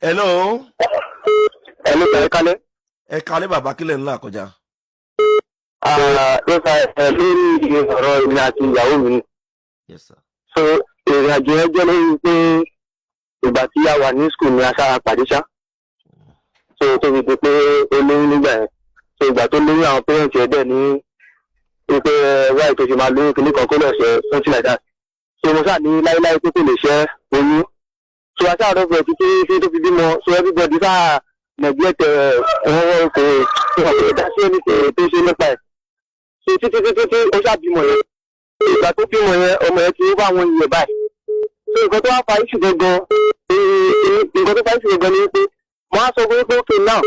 Hello. Hello, sir. Kálẹ̀. Ẹ kálẹ̀ bàbá kílẹ̀ ńlá kọjá. Ló fa lórí ọ̀rọ̀ ìrìn àti ìyàwó mi. Yes sir. So ìrìn àjò yẹn jẹ́ lórí pé ìgbà tí a wà ní school ni a sára pàdé ṣá. So tó fi di pé ó lóyún nígbà yẹn. So ìgbà tó lóyún àwọn parents ẹ̀ dẹ̀ ní pé wáyé tó ṣe máa lóyún kìíní kan kó lọ ṣe something like that. So mo sáà ní láéláé pé kò lè ṣẹ́ oyún. So a sáà rọ́pò títí tó fi bímọ. So everybody sáà neglect ọwọ́ kò dá sí ẹni tó ṣe nípa ẹ̀. So títí ó ṣàbímọ yẹn. Ìgbà tó bímọ yẹn ọmọ yẹn ti ń bá àwọn ìyẹn báyìí. So nǹkan tó wá fa iṣu gangan ni pé wọ́n á sọ pé ókè náà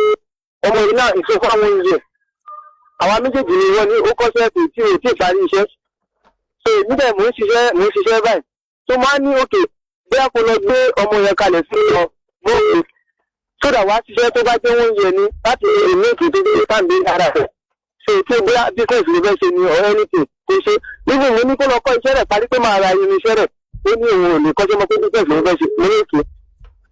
ọmọ yìí náà ìṣòfò àwọn ìyẹn. Àwa méjèèjì ni wọ́n ní ó kọ́ṣẹ́ tí ò tí ì parí iṣẹ́. So níbẹ̀ mò ń ṣiṣẹ́ báyìí. So máa ní òkè bí a kò lọ gbé ọmọ yẹn kalẹ̀ sí ọ lóòkè. Sódà wá ṣiṣẹ́ tó bá jẹ́ wọ́n yẹ ni láti èmi èkó tó gbé sáǹdé ara rẹ̀. So tí ó bóyá business ló fẹ́ ṣe ni or anything kò ṣe. Níbi mo ní kó lọ kọ́ iṣẹ́ rẹ̀ parí pé máa ra irinṣẹ́ rẹ̀. Ó ní òun ò lè kọ́ṣẹ́ mọ́ pé business ló fẹ́ ṣe ní èkó.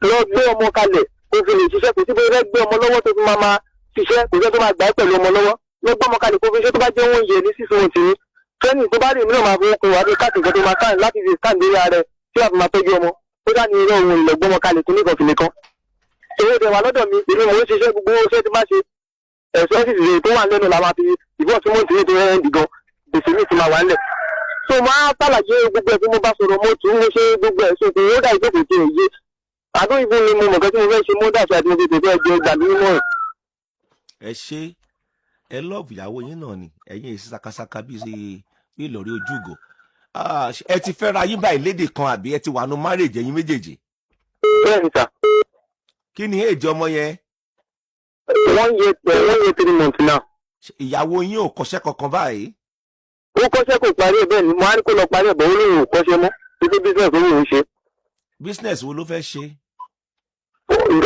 Lọ gbé ọmọ kalẹ̀ kó fi lè ṣiṣẹ́ kò sí pé fẹ́ gbé ọmọ lọ́wọ́ tó fi máa ṣiṣẹ́ kò jẹ́ tó máa gbà ẹ́ pẹ̀lú ọmọ lọ́wọ́. Lọ gbé ọmọ kalẹ̀ kó fi ṣe tó bá jẹ́ wọ́n yẹ ní sísun òtí ní. Training tó bá rí mi náà máa fowó kun wá bí káàtì nǹkan tó máa káàdì láti fi káàdì ara rẹ̀ tí wàá fi máa tọ́jú ọmọ. Ó dá ní irọ́ òun ìlẹ̀ gbọ́mọ kalẹ̀ tó nìkan fìlẹ̀ kan. Owó tẹ wà lọ́dọ̀ mi èmi mò ń ṣiṣẹ́ gbogbo iṣẹ́ tí bá ṣe ẹ̀sọ́ ọ́fíìsì tó wà lẹ́nu la máa fi ìbọn tí mo ti rí tó rẹ́ ń dìgan gbèsè mi ti máa wà ńlẹ̀. So máa ṣàlàyé gbogbo ẹ̀ tí mo bá sọ̀rọ̀ mo tún mo ṣe gbogbo ẹ̀ sókè ó dà ìjókòó tí ò yé. Àdó ìbú ni mo mọ̀ kẹ́ tí mo fẹ́ ṣe mo dàṣà àti mo fi tètè ẹjọ́ ìgbà nínú ẹ̀. Ẹ ṣe ẹ lọ́ọ̀bù ìyàwó yín náà ni ẹ̀yin èsì sakasaka bí ìlọrí ojúgò. Ẹ ti fẹ́ ra yín báyìí lédè kan àbí ẹ ti wà nù marriage ẹ̀yin méjèèjì. Bẹ́ẹ̀ ni sà. Kí ni èjì ọmọ yẹn? 1 year 3 months now. Ìyàwó yín ò kọ́ṣẹ́ kankan báyìí. Ó kọ́ṣẹ́ kò parí ẹ̀ bẹ́ẹ̀ ni mo á ní kó lọ parí ẹ̀ bọ̀ ó lóun ò kọ́ṣẹ́ mọ́ títí business ó lóun ṣe. Business wo ló fẹ́ ṣe?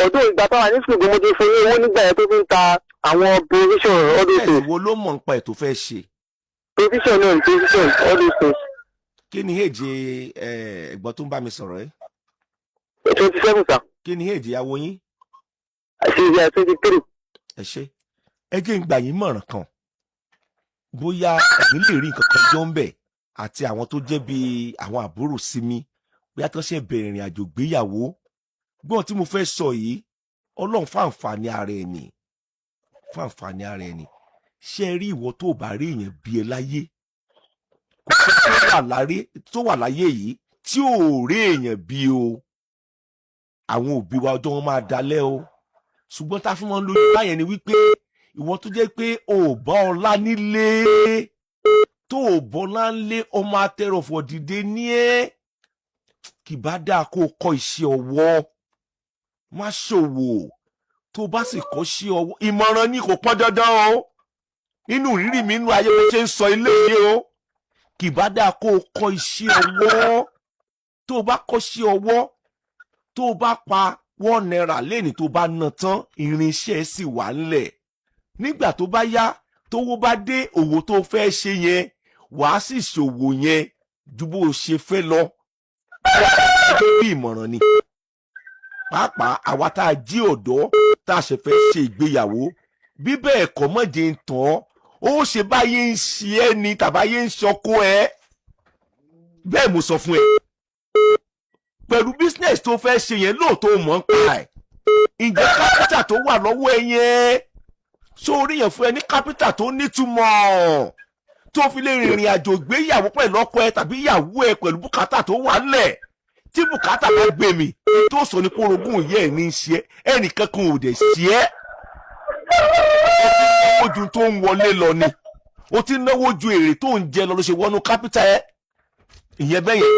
Ọdún ìgbà táwa ní sùgbọ́n mo ti fún yín owó nígbà yẹn tó fi ń ta àwọn provision all those things. Business wo ló mọ̀ nípa ẹ̀ tó fẹ́ ṣe? Provision all those things. Kí ni èjì ẹ̀gbọ́n tó ń bá mi sọ̀rọ̀ ẹ́? 27 sir. Kí ni èjì ìyàwó yín? She's 23. Ẹ ṣe ẹ jẹ́ ń gbà yín mọ̀ràn kan bóyá ẹ̀yin lè rí nǹkan kan jọ ń bẹ̀ àti àwọn tó jẹ́ bí àwọn àbúrò sí mi bóyá tó ṣe bẹ̀rẹ̀ ìrìn àjò gbéyàwó gbọ́n tí mo fẹ́ sọ yìí Ọlọ́run fáǹfààní ara ẹni ṣé ẹ rí ìwọ tó bá rí èèyàn bí ẹ láyé kò sí tó wà láyé yìí tí ò rí èèyàn bí o àwọn òbí wa ọjọ́ wọn máa dalẹ̀ o ṣùgbọ́n tá a fún wọn lójú báyẹn ni wípé ìwọ tó jẹ́ pé ò bá ọlá nílé tó ò bọ́lá nílé ọmọ atẹ́rọ̀fọ̀ dìde ní ẹ́ kì bá dáa kó o kọ́ iṣẹ́ ọwọ́ má ṣòwò tó bá sì kọ́ iṣẹ́ ọwọ́ ìmọ̀ràn ni kò pọ́n dandan o nínú ìrírí mi nínú ayé mo ṣe ń sọ ilé yìí o kì bá dáa kó o kọ́ iṣẹ́ ọwọ́ tó o bá kọ́ iṣẹ́ ọwọ́ tó o bá pa £1 lẹ́ni tó bá ná tán irinṣẹ́ sì wà ńlẹ̀ nígbà tó bá yá tówó bá dé òwò tó fẹ́ ṣe yẹn wàá sì ṣòwò yẹn ju bó ṣe fẹ́ lọ bí ìmọ̀ràn ni pàápàá àwa tá a jí ọ̀dọ́ tá a ṣe fẹ́ ṣe ìgbéyàwó bí bẹ́ẹ̀ kọ́ mọ̀jẹ̀ ń tán ó ṣe báyé ń ṣe ẹ́ ni tàbáyé ń ṣọkọ ẹ́ bẹ́ẹ̀ mo sọ fún ẹ pẹ̀lú business tó fẹ́ ṣe yẹn lóòótọ́ mọ̀ ń pa ẹ̀ ǹjẹ́ kápítà tó wà lọ́wọ́ ẹ yẹn sórí yẹn fún ẹ ní kápítà tó nítumọ̀ tó fi lè rìnrìn àjò gbéyàwó pẹ̀lú ọkọ ẹ tàbí ìyàwó ẹ pẹ̀lú bùkátà tó wà ńlẹ̀ tí bùkátà bá gbé mi tó sọ ní kórogún yẹ ẹ ní í ṣe ẹnìkan kan ò dẹ̀ ṣe ẹ́ ó ti náwó ju tó ń wọlé lọ ni ó ti náwó ju èrè tó ń jẹ lọ ló ṣe wọnú kápítà ẹ ìyẹn bẹ́yẹn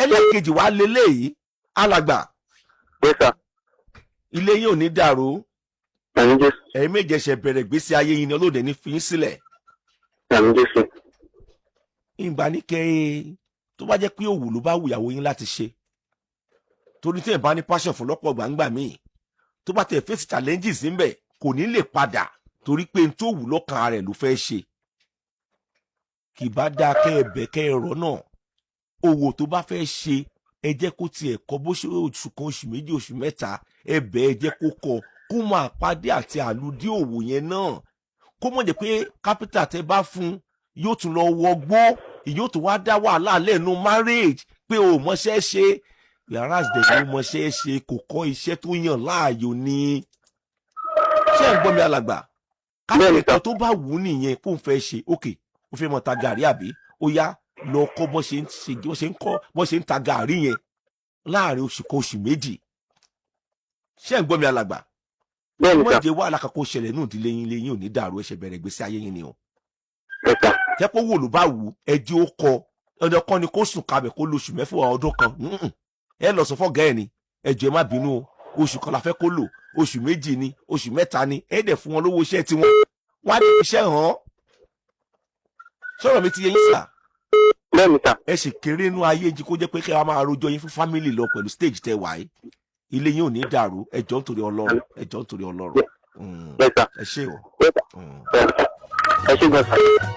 ẹlẹ́ẹ̀kejì wàá lélẹ́yìí alàgbà ilé yìí ò ní dàrú ẹ̀yin méje ṣe bẹ̀rẹ̀ ìgbésí ayé yìí ni olóde ní fi yín sílẹ̀ ìgbà ní kẹ́ tó bá jẹ́ pé òwú ló bá wù ìyàwó yín láti ṣe torí tí ẹ̀ bá ní passion fún lọ́pọ̀ gbàǹgbà míì tó bá tẹ̀ face challenges ńbẹ̀ kò ní lè padà torí pé n tó wù lọ́kàn rẹ̀ ló fẹ́ ṣe kì bá dáa kẹ́ ẹ bẹ̀ kẹ́ ẹ rọ̀ náà òwò tó bá fẹ́ ṣe ẹ jẹ́ kó tiẹ̀ kọ́ bó ṣe oṣù kan oṣù méjì oṣù mẹ́ta ẹ bẹ̀ ẹ jẹ́ kó kọ́ kó máa pàdé àti àlùdí òwò yẹn náà kó mọ̀ jẹ́ pé kápítà tẹ bá fún yóò tún lọ wọgbó yóò tún wá dá wàhálà lẹ́nu marriage pé o mọṣẹ́ ṣe yàrá ìdẹ̀yẹ mọṣẹ́ ṣe kò kọ́ iṣẹ́ tó yàn láàyò ni ṣé ẹ̀ ń gbọ́ mi alàgbà kápẹ́tà tó bá wù ú nìyẹn kó n fẹ́ ṣe ókè ó fẹ́ mọ ta gàrí àbí ó yá lọ kọ́ bọ́ ṣe ń ta gàrí yẹn láàrin oṣù kan oṣù méjì ṣé ẹ̀ ń gbọ́ mi alàgbà wọ́n jẹ́ wàhálà kan kó ṣẹlẹ̀ ní ìdílé yín lé yín ò ní dàrú ẹ̀ṣẹ̀ bẹ̀rẹ̀ ìgbésí ayé yín ni o tẹ́pọ̀ wò ló bá wù ẹjẹ́ ó kọ ọ̀dọ̀ kan ni kó sùn kabẹ̀ kó lóṣù mẹ́fà ọdún kan ẹ lọ sọ fọ́gà ẹ̀ ni ẹjọ́ ẹ má bínú o oṣù kan la fẹ́ kó lò oṣù méjì ni oṣù mẹ́ta ni ẹ dẹ̀ fún wọn lówó iṣẹ́ tiwọn wọ́n á dé iṣẹ́ hàn sọ̀rọ̀ mi ti yẹ yín sà ẹ sì kéré inú ayé jí kó jẹ́ pé kí a máa rojọ́ yín fún fámìlì lọ pẹ̀lú stage tẹ wáyé ilé yín ò ní dàrú ẹjọ́ nítorí Ọlọ́run ẹjọ́ nítorí Ọlọ́run ẹ ṣé o. ẹ ṣé gan-an.